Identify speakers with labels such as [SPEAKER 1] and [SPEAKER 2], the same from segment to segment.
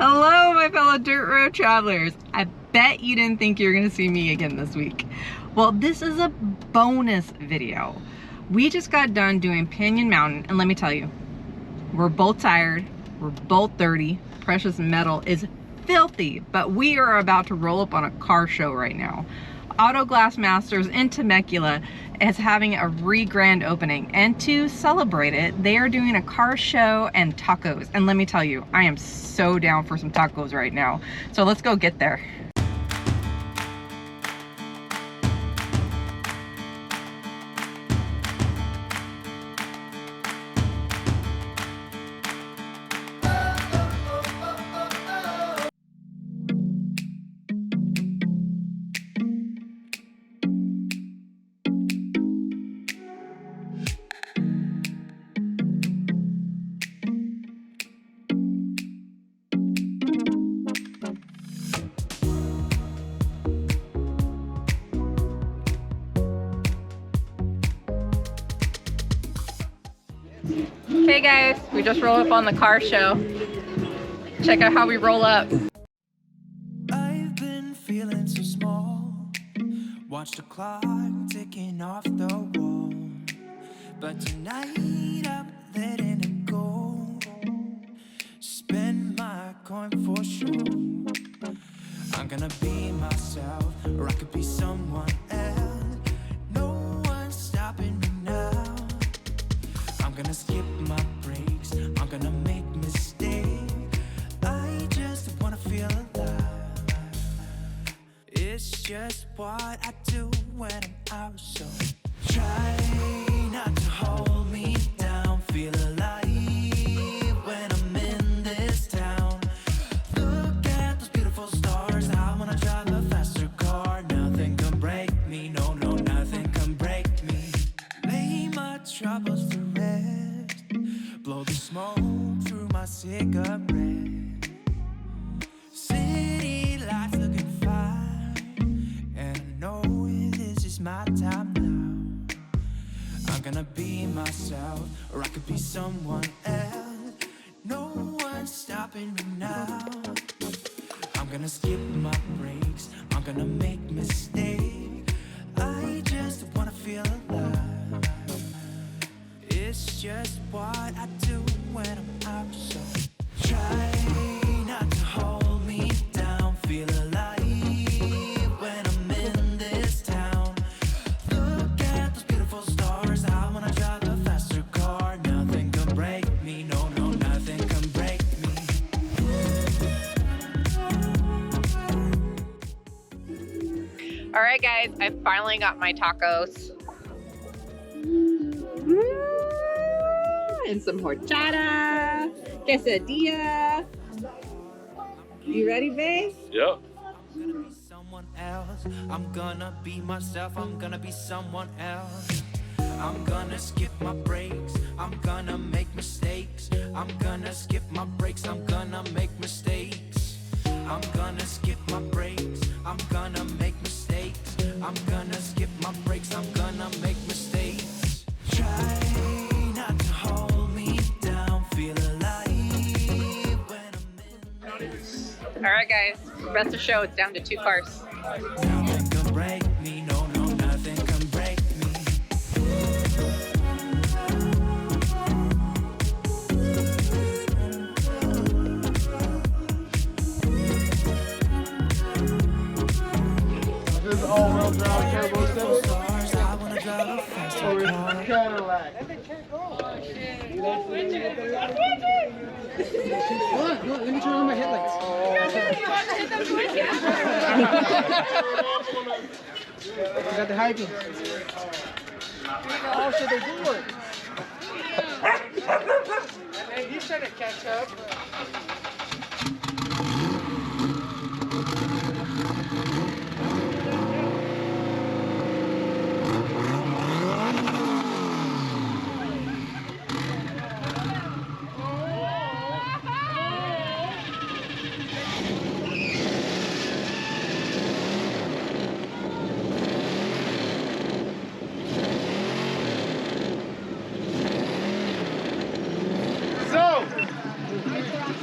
[SPEAKER 1] Hello, my fellow dirt road travelers. I bet you didn't think you were gonna see me again this week. Well, this is a bonus video. We just got done doing Pinyon Mountain, and let me tell you, we're both tired, we're both dirty, precious metal is filthy, but we are about to roll up on a car show right now. Auto Glass Masters in Temecula is having a re-grand opening, and to celebrate it, they are doing a car show and tacos. And let me tell you, I am so down for some tacos right now. So let's go get there. Hey guys, we just rolled up on the car show. Check out how we roll up.
[SPEAKER 2] I've been feeling so small. Watch the clock ticking off the wall. But tonight I'm letting it go. Spend my coin for sure. I'm gonna be myself, or I could be someone else. No one's stopping me now. I'm gonna skip my breaks, I'm gonna make mistakes. I just wanna feel alive. It's just what I do when I'm out, so try not to hold me down. Feel alive when I'm in this town. Look at those beautiful stars. I wanna drive a faster car. Nothing can break me, no, no, nothing can break me. Lay my troubles to rest. Blow the smoke through my cigarette. City lights looking fine, and I know this is my time now. I'm gonna be myself, or I could be someone else. No one's stopping me now. I'm gonna skip my breaks, I'm gonna make mistakes. I just wanna feel alive. It's just what I do when I'm out, so try not to hold me down. Feel alive when I'm in this town. Look at those beautiful stars. I wanna drive a faster car. Nothing can break me, no, no, nothing can break me.
[SPEAKER 1] All right guys, I finally got my tacos. And some horchata, quesadilla. You ready, babe?
[SPEAKER 3] Yep.
[SPEAKER 2] I'm gonna be someone else. I'm gonna be myself. I'm gonna be someone else. I'm gonna skip my breaks. I'm gonna make mistakes. I'm gonna skip my breaks. I'm gonna make mistakes. I'm gonna skip my breaks. I'm gonna make mistakes. I'm gonna skip my breaks. I'm gonna make mistakes. Try not to hold me down. Feel alive when I'm in.
[SPEAKER 1] All right guys, rest of the show, it's down to 2 cars.
[SPEAKER 2] Nothing can break me, no, no, nothing can break me.
[SPEAKER 3] This is all-wheel drive turbo 7.
[SPEAKER 2] Stars, I wanna drive a faster
[SPEAKER 3] Or
[SPEAKER 2] car.
[SPEAKER 3] it's Cadillac.
[SPEAKER 4] Hold on, let me turn on my headlights. I got the high beams. Oh shit, they do work. And he's trying to catch up.
[SPEAKER 3] So,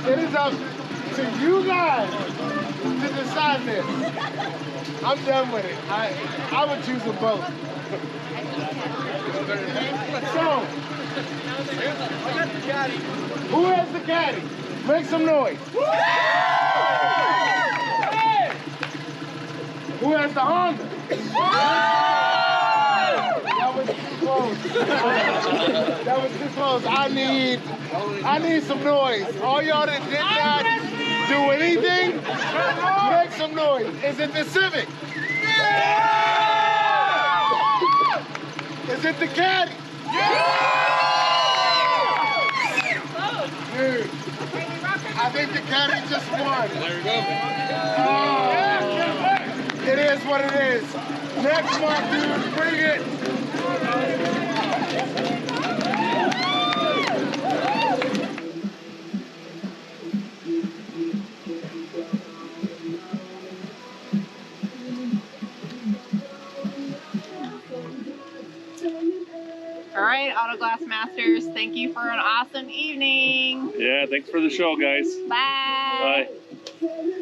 [SPEAKER 3] it is up to you guys to decide this. I'm done with it. I would choose a boat. So, who has the caddy? Make some noise. Who has the Honda? That was too close. That was too close. I need some noise. All y'all that did not do anything, make some noise. Is it the Civic? Is it the caddy? Dude, I think the caddy just won. There we go. It is what it is. Next one, dude, bring it.
[SPEAKER 1] All right, Autoglass Masters, thank you for an awesome evening.
[SPEAKER 5] Yeah, thanks for the show, guys.
[SPEAKER 1] Bye.
[SPEAKER 5] Bye.